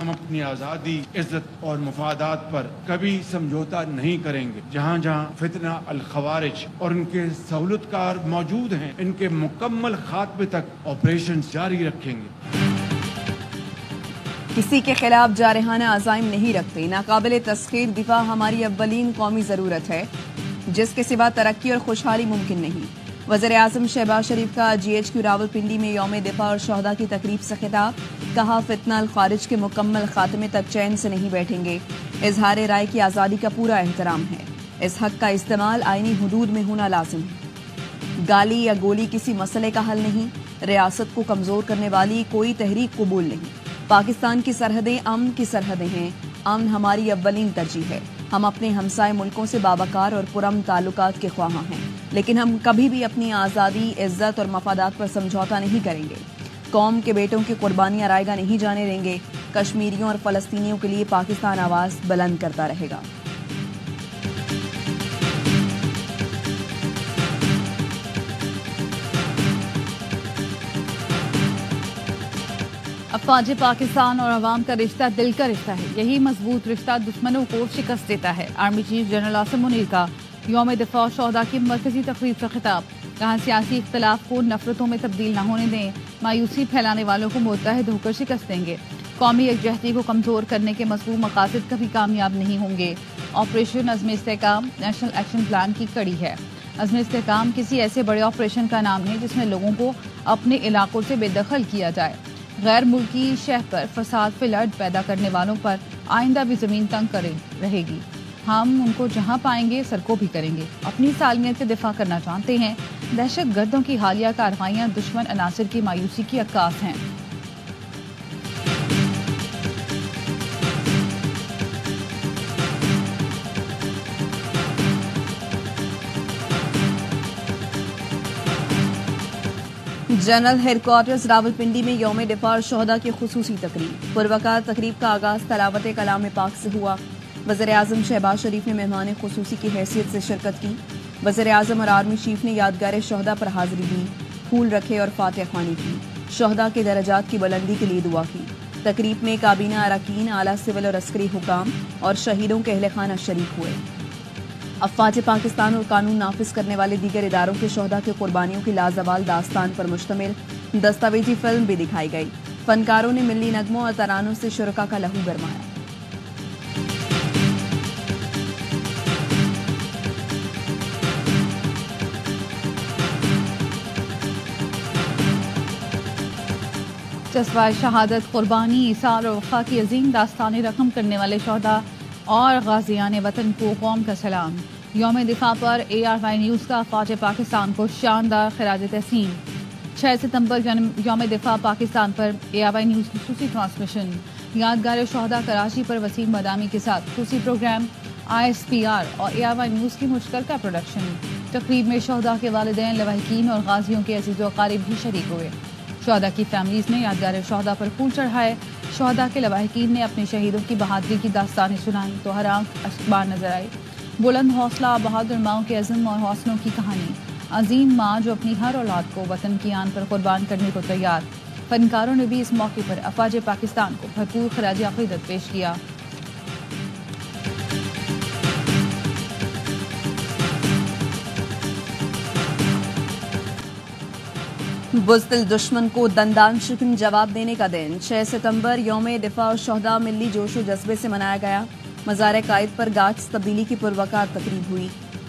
ہم اپنی آزادی، عزت اور مفادات پر کبھی سمجھوتا نہیں کریں گے۔ جہاں جہاں فتنہ الخوارج اور ان کے سہولت کار موجود ہیں، ان کے مکمل خاتمے تک آپریشن جاری رکھیں گے۔ کسی کے خلاف جارحانہ عزائم نہیں رکھتے، ناقابل تسخیر دفاع ہماری اولین قومی ضرورت ہے، جس کے سوا ترقی اور خوشحالی ممکن نہیں۔ وزیر اعظم شہباز شریف کا GHQ راولپنڈی میں یوم دفاع اور شہداء کی تقریب سے خطاب، کہا فتنہ الخوارج کے مکمل خاتمے تک چین سے نہیں بیٹھیں گے۔ اظہار رائے کی آزادی کا پورا احترام ہے، اس حق کا استعمال آئینی حدود میں ہونا لازم ہے۔ گالی یا گولی کسی مسئلے کا حل نہیں، ریاست کو کمزور کرنے والی کوئی تحریک قبول نہیں۔ پاکستان کی سرحدیں امن کی سرحدیں ہیں، امن ہماری اولین ترجیح ہے۔ ہم اپنے ہمسائے ملکوں سے باباکار اور پرامن تعلقات کے خواہاں ہیں، لیکن ہم کبھی بھی اپنی آزادی، عزت اور مفادات پر سمجھوتا نہیں کریں گے۔ قوم کے بیٹوں کی قربانیاں رائیگاں نہیں جانے دیں گے۔ کشمیریوں اور فلسطینیوں کے لیے پاکستان آواز بلند کرتا رہے گا۔ افواج پاکستان اور عوام کا رشتہ دل کا رشتہ ہے، یہی مضبوط رشتہ دشمنوں کو شکست دیتا ہے۔ Army chief general Asim Munir کا یوم دفاع شہداء کی مرکزی تقریب سے خطاب، کہا سیاسی اختلاف کو نفرتوں میں تبدیل نہ ہونے دیں، مایوسی پھیلانے والوں کو متحد ہو کر شکست دیں گے۔ قومی یکجہتی کو کمزور کرنے کے مذکور مقاصد کبھی کامیاب نہیں ہوں گے۔ آپریشن عزم استحکام نیشنل ایکشن پلان کی کڑی ہے۔ عزم استحکام کسی ایسے بڑے آپریشن کا نام ہے جس میں لوگوں کو اپنے علاقوں سے بے دخل کیا جائے۔ غیر ملکی شہ پر فساد فلڈ پیدا کرنے والوں پر آئندہ بھی زمین تنگ رہے گی۔ ہم ان کو جہاں پائیں گے سرکوب بھی کریں گے۔ اپنی سالمیت کا دفاع کرنا چاہتے ہیں۔ دہشت گردوں کی حالیہ کارروائیاں دشمن عناصر کی مایوسی کی عکاس ہیں۔ جنرل ہیڈ کوارٹرز راولپنڈی میں یوم دفاع اور شہداء کی خصوصی تقریب، پروقار تقریب کا آغاز تلاوت کلام پاک سے ہوا۔ وزیر اعظم شہباز شریف نے مہمان خصوصی کی حیثیت سے شرکت کی۔ وزیر اعظم اور آرمی چیف نے یادگار شہداء پر حاضری دی، پھول رکھے اور فاتح خوانی کی، شہداء کے درجات کی بلندی کے لیے دعا کی۔ تقریب میں کابینہ اراکین، اعلیٰ سول اور عسکری حکام اور شہیدوں کے اہل خانہ شریک ہوئے۔ افواج پاکستان اور قانون نافذ کرنے والے دیگر اداروں کے شہداء کی قربانیوں کی لازوال داستان پر مشتمل دستاویزی فلم بھی دکھائی گئی۔ فنکاروں نے ملی نغموں اور ترانوں سے شرکاء کا لہو گرمایا۔ جذبہ شہادت، قربانی، ایثار اور وفا کی عظیم داستانیں رقم کرنے والے شہداء اور غازیان وطن کو قوم کا سلام۔ یوم دفاع پر ARY نیوز کا افواج پاکستان کو شاندار خراج تحسین۔ 6 ستمبر یوم دفاع پاکستان پر ARY نیوز کی خصوصی ٹرانسمیشن۔ یادگار شہداء کراچی پر وسیم بادامی کے ساتھ خصوصی پروگرام، ISPR اور ARY نیوز کی مشترکہ پروڈکشن۔ تقریب میں شہداء کے والدین، لواحقین اور غازیوں کے عزیز و اقارب بھی شریک ہوئے۔ شہداء کی فیملیز نے یادگار شہداء پر پھول چڑھائے۔ شہداء کے لواحقین نے اپنے شہیدوں کی بہادری کی داستانیں سنائیں تو ہر آنکھ اشکبار نظر آئی۔ بلند حوصلہ بہادر ماؤں کے عزم اور حوصلوں کی کہانی، عظیم ماں جو اپنی ہر اولاد کو وطن کی آن پر قربان کرنے کو تیار۔ فنکاروں نے بھی اس موقع پر افواج پاکستان کو بھرپور خراج عقیدت پیش کیا۔ بزدل دشمن کو دندان شکن جواب دینے کا دن 6 ستمبر یوم دفاع اور شہداء ملی جوش و جذبے سے منایا گیا۔ مزار قائد پر گارڈز تبدیلی کی پروقار تقریب ہوئی۔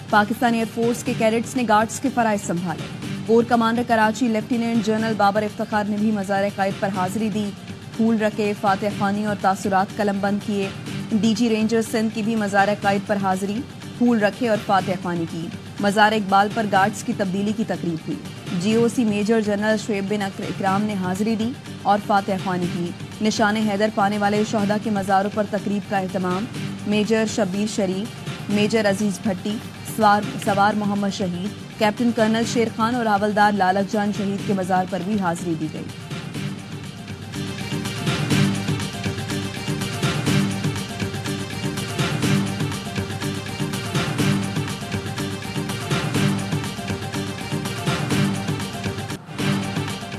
پاکستانی ایئر فورس کے کیڈٹس نے گارڈز کے فرائض سنبھالے۔ Corps commander Karachi lieutenant general Babar Iftikhar نے بھی مزار قائد پر حاضری دی، پھول رکھے، فاتح خوانی اور تاثرات قلم بند کیے۔ DG رینجر سندھ کی بھی مزار قائد پر حاضری، پھول رکھے اور فاتح خوانی کی۔ مزار اقبال پر گارڈز کی تبدیلی کی تقریب ہوئی۔ GOC میجر جنرل شعیب بن اکرام نے حاضری دی اور فاتح خوانی کی۔ نشان حیدر پانے والے شہداء کے مزاروں پر تقریب کا اہتمام۔ میجر شبیر شریف، میجر عزیز بھٹی، سوار محمد شہید، کیپٹن کرنل شیر خان اور حوالدار لالک جان شہید کے مزار پر بھی حاضری دی گئی۔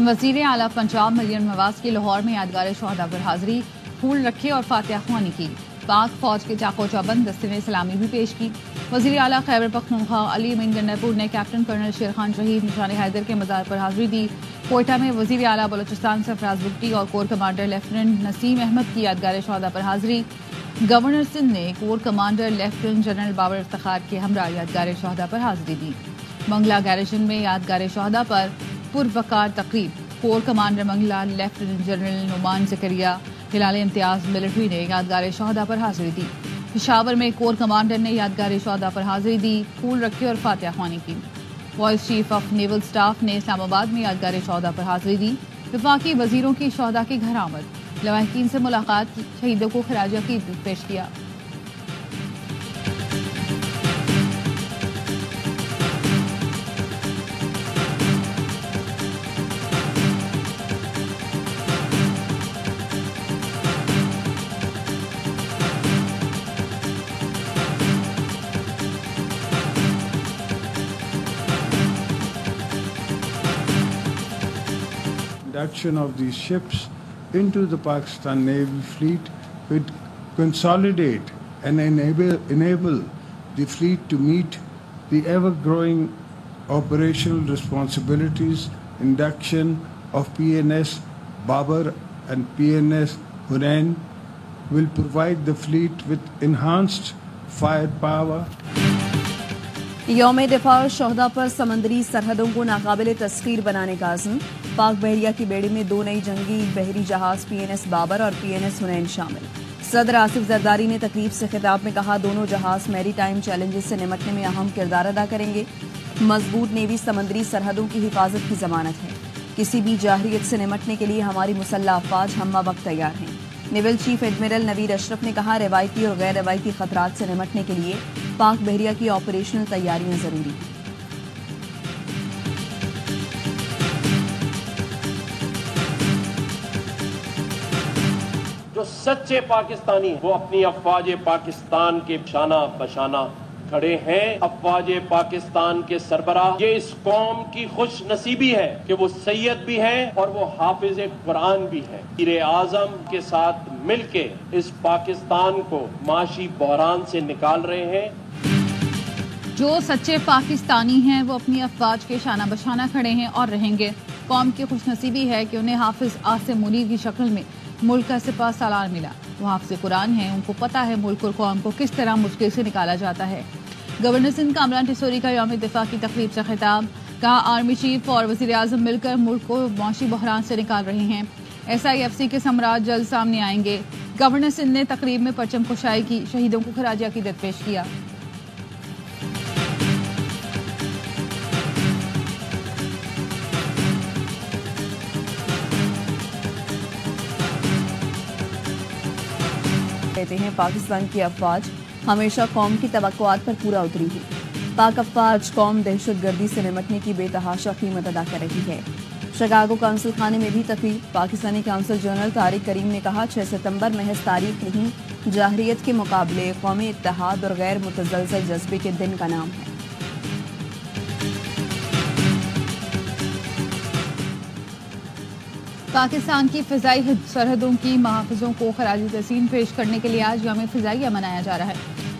وزیر اعلیٰ پنجاب مریم نواز کی لاہور میں یادگار شہداء پر حاضری، پھول رکھے اور فاتحہ خوانی کی. پاک فوج کے چاقو چوبند دستے نے سلامی بھی پیش کی. وزیر اعلیٰ خیبر پختونخوا علی امین گنڈا نے کیپٹن کرنل شیر خان شہید نشان حیدر کے مزار پر حاضری دی. کوئٹہ میں وزیر اعلیٰ بلوچستان سرفراز بگٹی اور کور کمانڈر لیفٹیننٹ نسیم احمد کی یادگار شہداء پر حاضری. گورنر سندھ نے corps commander lieutenant general Babar Iftikhar کے ہمراہ یادگار شہداء پر حاضری دی. منگلا گیریژن میں یادگار شہداء پر پروقار تقریب. Corps commander Mangla lieutenant general Nauman Zakaria Hilal Imtiaz military نے یادگار شہداء پر حاضری دی. پشاور میں کور کمانڈر نے یادگار شہداء پر حاضری دی، پھول رکھے اور فاتحہ خوانی کی. Vice chief of naval staff نے اسلام آباد میں یادگار شہداء پر حاضری دی. وفاقی وزیروں کی شہداء کے گھر آمد، لواحقین سے ملاقات کی، شہیدوں کو خراج عقیدت پیش کیا. Induction of these ships into the Pakistan Navy fleet would consolidate and enable the fleet to meet the ever-growing operational responsibilities. Induction of PNS Babar and PNS Hunain will provide the fleet with enhanced firepower. یوم دفاع اور شہداء پر سمندری سرحدوں کو ناقابل تسخیر بنانے کا عزم. پاک بحریہ کی بیڑی میں 2 نئی جنگی بحری جہاز PNS بابر اور PNS حنین شامل. صدر آصف زرداری نے تقریب سے خطاب میں کہا دونوں جہاز میری ٹائم چیلنجز سے نمٹنے میں اہم کردار ادا کریں گے. مضبوط نیوی سمندری سرحدوں کی حفاظت کی ضمانت ہے. کسی بھی جارحیت سے نمٹنے کے لیے ہماری مسلح افواج ہمہ وقت تیار ہیں. نیول چیف ایڈمرل نوید اشرف نے کہا روایتی اور غیر روایتی خطرات سے نمٹنے کے لیے پاک بحریہ کی آپریشنل تیاریاں ضروری ہیں. جو سچے پاکستانی وہ اپنی افواج پاکستان کے شانہ بشانہ کھڑے ہیں. افواج پاکستان کے سربراہ یہ اس قوم کی خوش نصیبی ہے کہ وہ سید بھی ہیں اور وہ حافظ قرآن بھی ہیں. وزیر اعظم کے ساتھ مل کے اس پاکستان کو معاشی بحران سے نکال رہے ہیں. جو سچے پاکستانی ہیں وہ اپنی افواج کے شانہ بشانہ کھڑے ہیں اور رہیں گے. قوم کی خوش نصیبی ہے کہ انہیں حافظ عاصم منیر کی شکل میں ملک کا سپہ سالار ملا. وہ حافظ قرآن ہیں، ان کو پتہ ہے ملک اور قوم کو کس طرح مشکل سے نکالا جاتا ہے. گورنر سندھ کامران ٹیسوری کا یوم دفاع کی تقریب سے خطاب. کہا آرمی چیف اور وزیر اعظم مل کر ملک کو معاشی بحران سے نکال رہے ہیں. SIFC کے ثمرات جلد سامنے آئیں گے. گورنر سندھ نے تقریب میں پرچم کشائی کی، شہیدوں کو خراج عقیدت پیش کیا. کہتے ہیں پاکستان کی افواج ہمیشہ قوم کی توقعات پر پورا اتری ہے. پاک افواج قوم دہشت گردی سے نمٹنے کی بے تحاشا قیمت ادا کر رہی ہے. شکاگو کونسل خانے میں بھی تقریب. پاکستانی کونسل جنرل طارق کریم نے کہا 6 ستمبر محض تاریخ نہیں، جارحیت کے مقابلے قومی اتحاد اور غیر متزلزل جذبے کے دن کا نام ہے. پاکستان کی فضائی سرحدوں کی محافظوں کو خراج تحسین پیش کرنے کے لیے آج یوم فضائیہ منایا جا رہا ہے.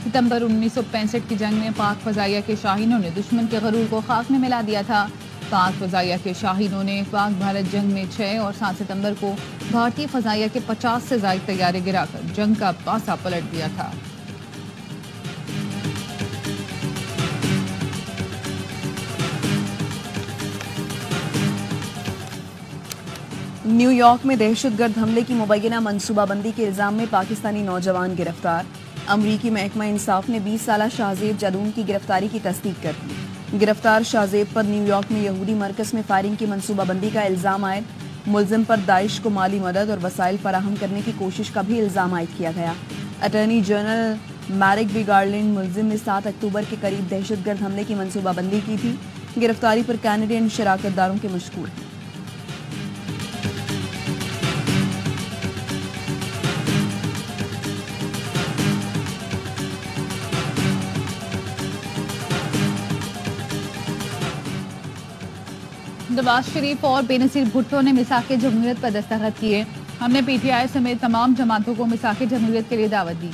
ستمبر 1965 کی جنگ میں پاک فضائیہ کے شاہینوں نے دشمن کے غرور کو خاک میں ملا دیا تھا. پاک فضائیہ کے شاہینوں نے پاک بھارت جنگ میں 6 اور 7 ستمبر کو بھارتی فضائیہ کے 50 سے زائد طیارے گرا کر جنگ کا پاسا پلٹ دیا تھا. نیو یارک میں دہشت گرد حملے کی مبینہ منصوبہ بندی کے الزام میں پاکستانی نوجوان گرفتار. امریکی محکمہ انصاف نے 20 سالہ شاہزیب جادون کی گرفتاری کی تصدیق کر دی. گرفتار شاہزیب پر نیو یارک میں یہودی مرکز میں فائرنگ کی منصوبہ بندی کا الزام عائد. ملزم پر داعش کو مالی مدد اور وسائل فراہم کرنے کی کوشش کا بھی الزام عائد کیا گیا. اٹارنی جنرل میرک بی گارلینڈ ملزم نے 7 اکتوبر کے قریب دہشت گرد حملے کی منصوبہ بندی کی تھی. گرفتاری پر کینیڈین شراکت داروں کے مشکور ہیں. نواز شریف اور بے نظیر بھٹو نے میثاق جمہوریت پر دستخط کیے. ہم نے پی ٹی آئی سمیت تمام جماعتوں کو میثاق جمہوریت کے لیے دعوت دی.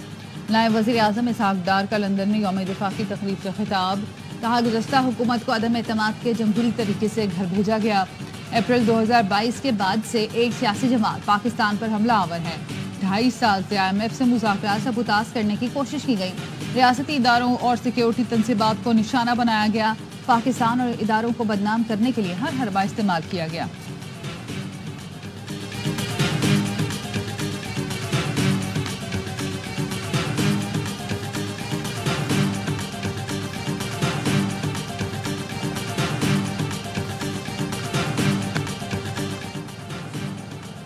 نائب وزیر اعظم اسحاق ڈار کا لندن میں یوم دفاع کی تقریب سے خطاب. کہا گزشتہ حکومت کو عدم اعتماد کے جمہوری طریقے سے گھر بھیجا گیا. اپریل 2022 کے بعد سے ایک سیاسی جماعت پاکستان پر حملہ آور ہے. 2.5 سال سے IMF سے مذاکرات سبوتاز کرنے کی کوشش کی گئی. ریاستی اداروں اور سیکیورٹی تنصیبات کو نشانہ بنایا گیا. پاکستان اور اداروں کو بدنام کرنے کے لیے ہر حربہ استعمال کیا گیا.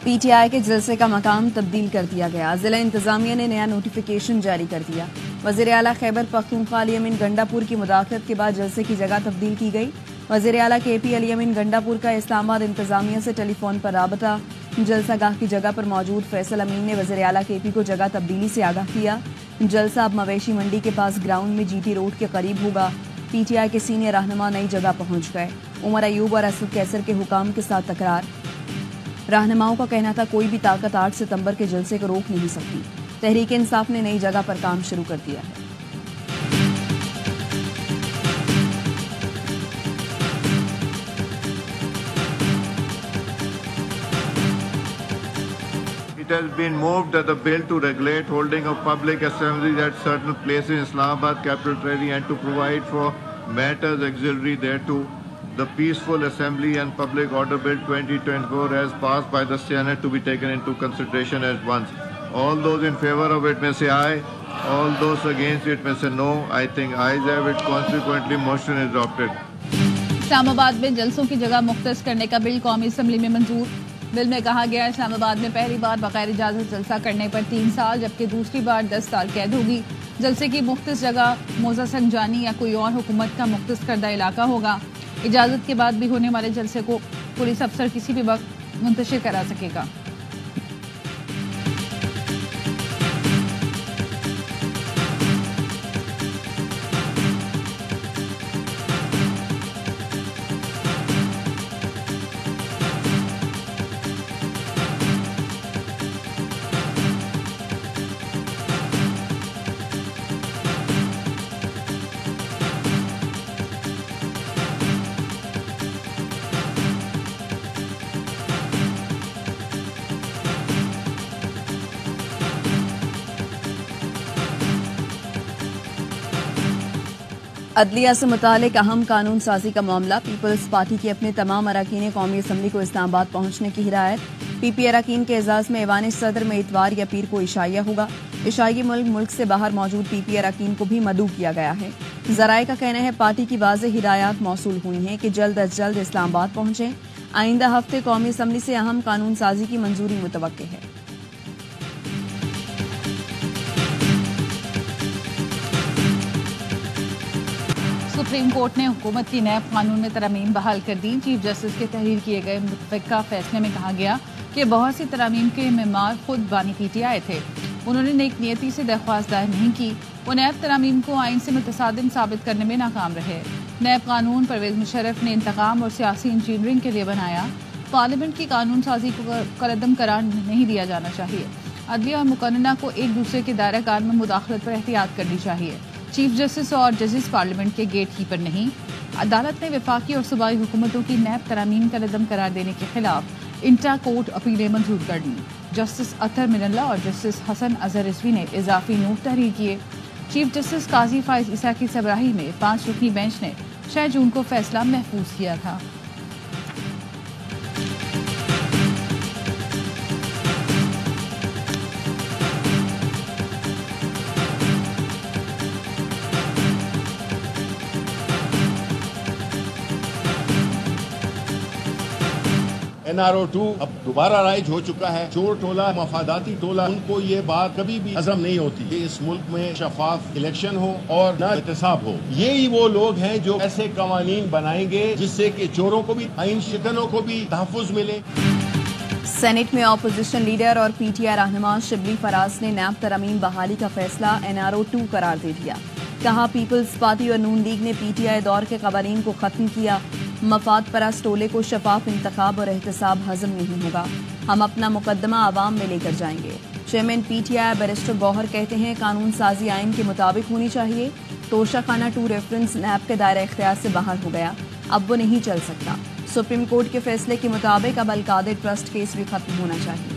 پی ٹی آئی کے جلسے کا مقام تبدیل کر دیا گیا. ضلع انتظامیہ نے نیا نوٹیفیکیشن جاری کر دیا. وزیر اعلیٰ خیبر پختونخوا علی امین گنڈا پور کی مداخلت کے بعد جلسے کی جگہ تبدیل کی گئی. وزیر اعلیٰ کے پی علی امین گنڈا پور کا اسلام آباد انتظامیہ سے ٹیلی فون پر رابطہ. جلسہ گاہ کی جگہ پر موجود فیصل امین نے وزیر اعلیٰ کے پی کو جگہ تبدیلی سے آگاہ کیا. جلسہ اب مویشی منڈی کے پاس گراؤنڈ میں جی ٹی روڈ کے قریب ہوگا. پی ٹی آئی کے سینئر رہنما نئی جگہ پہنچ گئے. عمر ایوب اور اسد کیسر کے حکام کے ساتھ تکرار. رہنماؤں کا کہنا تھا کوئی بھی طاقت 8 ستمبر کے جلسے کو روک نہیں سکتی. تحریک انصاف نے نئی جگہ پر کام شروع کر دیا ہے. It has been moved that the bill to regulate holding of public assemblies at certain places in Islamabad, capital territory, and to provide for matters auxiliary thereto, the Peaceful Assembly and Public Order Bill 2024 as passed by the Senate to be taken into consideration at once. All those in favor of it may say aye. All those against it may say no. I think ayes have it. Consequently, motion is adopted. اسلام آباد میں جلسوں کی جگہ مختص کرنے کا بل قومی assembly میں منظور. بل میں کہا گیا اسلام آباد میں پہلی بار بغیر اجازت جلسہ کرنے پر 3 سال جبکہ دوسری بار 10 سال قید ہوگی. جلسے کی مختص جگہ موزہ سنجانی یا کوئی اور حکومت کا مختص کردہ علاقہ ہوگا. اجازت کے بعد بھی ہونے والے جلسے کو پولیس افسر کسی بھی وقت منتشر کرا سکے گا. عدلیہ سے متعلق اہم قانون سازی کا معاملہ. پیپلز پارٹی کی اپنے تمام اراکین قومی اسمبلی کو اسلام آباد پہنچنے کی ہدایت. پی پی اراکین کے اعزاز میں ایوان صدر میں اتوار یا پیر کو عشائیہ ہوگا. عشائی ملک سے باہر موجود پی پی اراکین کو بھی مدعو کیا گیا ہے. ذرائع کا کہنا ہے پارٹی کی واضح ہدایات موصول ہوئی ہیں کہ جلد از جلد اسلام آباد پہنچیں. آئندہ ہفتے قومی اسمبلی سے اہم قانون سازی کی منظوری متوقع ہے. سپریم کورٹ نے حکومت کی نیب قانون میں ترامیم بحال کر دی. چیف جسٹس کے تحریر کیے گئے متفقہ فیصلے میں کہا گیا کہ بہت سی ترامیم کے معمار خود بانی پی ٹی آئی تھے. انہوں نے نیک نیتی سے درخواست دائر نہیں کی. وہ نیب ترامیم کو آئین سے متصادم ثابت کرنے میں ناکام رہے. نیب قانون پرویز مشرف نے انتقام اور سیاسی انجینئرنگ کے لیے بنایا. پارلیمنٹ کی قانون سازی کو کالعدم قرار نہیں دیا جانا چاہیے. عدلیہ اور مقننہ کو ایک دوسرے کے دائرہ کار میں مداخلت پر احتیاط کرنی چاہیے. چیف جسٹس اور ججز پارلیمنٹ کے گیٹ کیپر نہیں. عدالت نے وفاقی اور صوبائی حکومتوں کی نیب ترامیم کا عدم قرار دینے کے خلاف انٹرا کورٹ اپیلیں منظور کر لی. جسٹس اطہر من اللہ اور جسٹس حسن اظہر رضوی نے اضافی نوٹ تحریر کیے. چیف جسٹس قاضی فائز عیسیٰ کی سربراہی میں 5 رکنی بینچ نے 6 جون کو فیصلہ محفوظ کیا تھا. NRO2 اب دوبارہ رائج ہو چکا ہے. چور ٹولہ مفاداتی ٹولہ ان کو یہ بات کبھی بھی ہضم نہیں ہوتی کہ اس ملک میں شفاف الیکشن ہو اور نہ احتساب ہو. یہی وہ لوگ ہیں جو ایسے قوانین بنائیں گے جس سے کہ چوروں کو بھی آئین شکنوں کو بھی تحفظ ملے. سینٹ میں اپوزیشن لیڈر اور پی ٹی آئی رہنما شبلی فراز نے نیب ترامیم بحالی کا فیصلہ NRO2 قرار دے دیا. کہا پیپلز پارٹی اور نون لیگ نے پی ٹی آئی دور کے قوانین کو ختم کیا. مفاد پرست ٹولے کو شفاف انتخاب اور احتساب ہضم نہیں ہوگا. ہم اپنا مقدمہ عوام میں لے کر جائیں گے. Chairman P T I barrister Gohar کہتے ہیں قانون سازی آئین کے مطابق ہونی چاہیے. توشہ خانہ 2 ریفرنس نیب کے دائرہ اختیار سے باہر ہو گیا, اب وہ نہیں چل سکتا. سپریم کورٹ کے فیصلے کے مطابق اب القادر ٹرسٹ کیس بھی ختم ہونا چاہیے.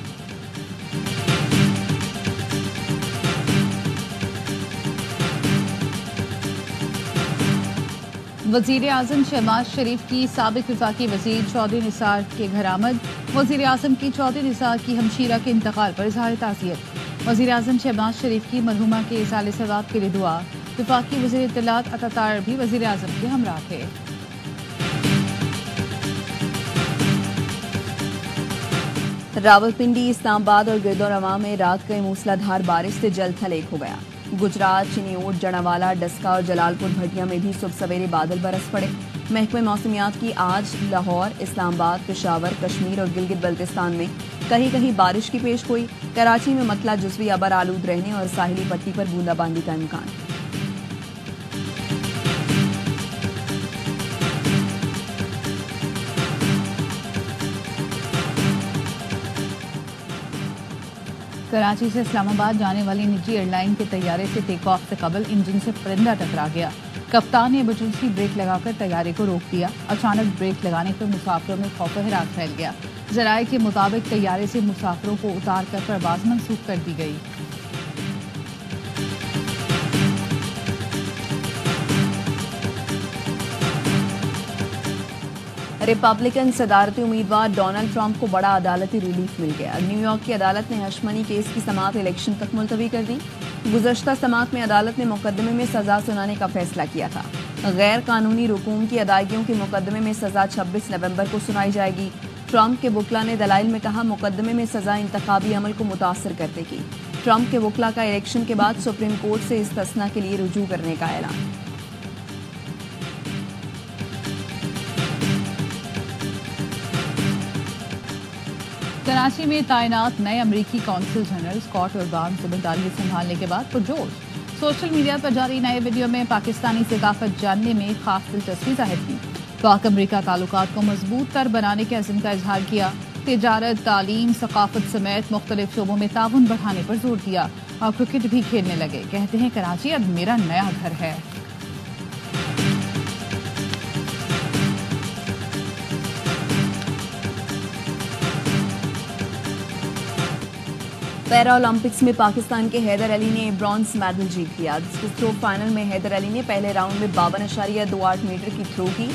وزیر اعظم شہباز شریف کی سابق وفاقی وزیر چودھری نثار کے گھر آمد. وزیر اعظم کی چودھری نثار کی ہمشیرہ کے انتقال پر اظہار تعزیت. وزیر اعظم شہباز شریف کی مرحومہ کے ایصال ثواب کے لیے دعا. وفاقی وزیر اطلاعات عطا بھی وزیر اعظم کے ہمراہ تھے. راولپنڈی, اسلام آباد اور گرد و نواح میں رات گئے موسلا دھار بارش سے جل تھل ایک ہو گیا. گجرات, چنیوٹ, جڑاوالا, ڈسکا اور جلال پور بھٹیا میں بھی صبح سویرے بادل برس پڑے. محکمہ موسمیات کی آج لاہور, اسلام آباد, پشاور, کشمیر اور گلگت بلتستان میں کہیں کہیں بارش کی پیش گوئی. کراچی میں مطلع جزوی ابر آلود رہنے اور ساحلی پٹی پر بوندا باندی کا امکان. کراچی سے اسلام آباد جانے والی نجی ایئر لائن کے طیارے سے ٹیک آف سے قبل انجن سے پرندہ ٹکرا گیا. کپتان نے ایمرجنسی بریک لگا کر طیارے کو روک دیا. اچانک بریک لگانے پر مسافروں میں خوف و حراس پھیل گیا. ذرائع کے مطابق طیارے سے مسافروں کو اتار کر پرواز منسوخ کر دی گئی. ریپبلکن صدارتی امیدوار ڈونلڈ ٹرمپ کو بڑا عدالتی ریلیف مل گیا. نیو یارک کی عدالت نے ہش منی کیس کی سماعت الیکشن تک ملتوی کر دی. گزشتہ سماعت میں عدالت نے مقدمے میں سزا سنانے کا فیصلہ کیا تھا. غیر قانونی رقوم کی ادائیگیوں کے مقدمے میں سزا 26 نومبر کو سنائی جائے گی. ٹرمپ کے وکلاء نے دلائل میں کہا مقدمے میں سزا انتخابی عمل کو متاثر کرتے گی. ٹرمپ کے وکلاء کا الیکشن کے بعد سپریم کورٹ سے استثناء کے لیے رجوع کرنے کا اعلان. کراچی میں تعینات نئے امریکی قونصل جنرل اسکاٹ اوربان ذمہ داری سنبھالنے کے بعد پرجوش. سوشل میڈیا پر جاری نئے ویڈیو میں پاکستانی ثقافت جاننے میں خاص دلچسپی ظاہر کی. پاک امریکہ تعلقات کو مضبوط تر بنانے کے عزم کا اظہار کیا. تجارت, تعلیم, ثقافت سمیت مختلف شعبوں میں تعاون بڑھانے پر زور دیا اور کرکٹ بھی کھیلنے لگے. کہتے ہیں کراچی اب میرا نیا گھر ہے. پیرا اولمپکس میں پاکستان کے حیدر علی نے برونز میڈل جیت لیا. ڈسکس تھرو فائنل میں حیدر علی نے پہلے راؤنڈ میں 52.28 میٹر کی تھرو کی.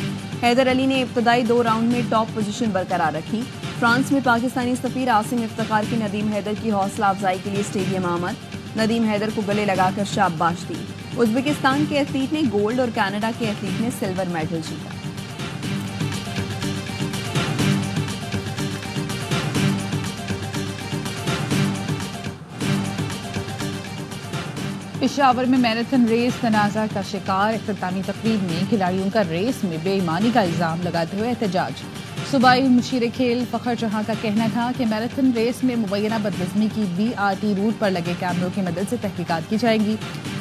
حیدر علی نے ابتدائی 2 راؤنڈ میں ٹاپ پوزیشن برقرار رکھی. فرانس میں پاکستانی سفیر عاصم افتخار کی ندیم حیدر کی حوصلہ افزائی کے لیے اسٹیڈیم آمد. ندیم حیدر کو گلے لگا کر شاباش دی. ازبکستان کے ایتھلیٹ نے گولڈ اور کینیڈا کے ایتھلیٹ نے سلور میڈل جیتا. پشاور میں میراتھن ریس تنازع کا شکار. اختتامی تقریب میں کھلاڑیوں کا ریس میں بے ایمانی کا الزام لگاتے ہوئے احتجاج. صوبائی مشیر کھیل فخر جہاں کا کہنا تھا کہ میراتھن ریس میں مبینہ بدنظمی کی BRT روٹ پر لگے کیمروں کی مدد سے تحقیقات کی جائیں گی.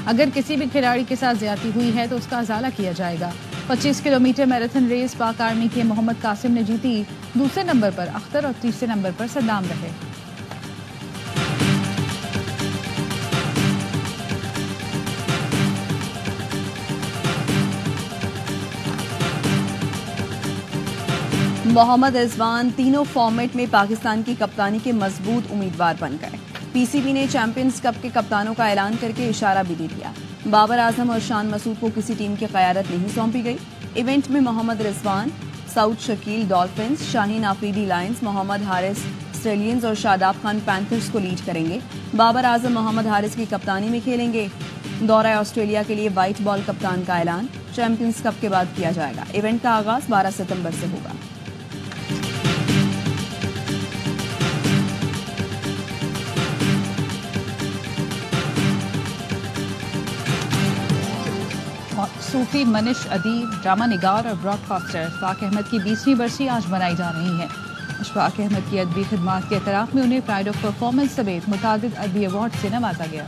اگر کسی بھی کھلاڑی کے ساتھ زیادتی ہوئی ہے تو اس کا ازالہ کیا جائے گا. 25 کلومیٹر میراتھن ریس پاک آرمی کے محمد قاسم نے جیتی. دوسرے نمبر پر اختر اور تیسرے نمبر پر صدام رہے. محمد رضوان تینوں فارمیٹ میں پاکستان کی کپتانی کے مضبوط امیدوار بن گئے. PCB نے چیمپئنز کپ کے کپتانوں کا اعلان کر کے اشارہ بھی دے دیا. بابر اعظم اور شان مسعود کو کسی ٹیم کی قیادت نہیں سونپی گئی. ایونٹ میں محمد رضوان سعود شکیل ڈالفنز، شاہین آفریدی لائنز، محمد حارث اسٹریلینز اور شاداب خان پینتھرز کو لیڈ کریں گے. بابر اعظم محمد حارث کی کپتانی میں کھیلیں گے. دورہ آسٹریلیا کے لیے وائٹ بال کپتان کا اعلان چیمپئنز کپ کے بعد کیا جائے گا. ایونٹ کا آغاز 12 ستمبر سے ہوگا. صوفی منش ادیب، ڈرامہ نگار اور براڈ کاسٹر اشفاق احمد کی 20ویں برسی آج منائی جا رہی ہے. اشفاق احمد کی ادبی خدمات کے اعتراف میں انہیں پرائڈ آف پرفارمنس سمیت متعدد ادبی ایوارڈ سے نوازا گیا.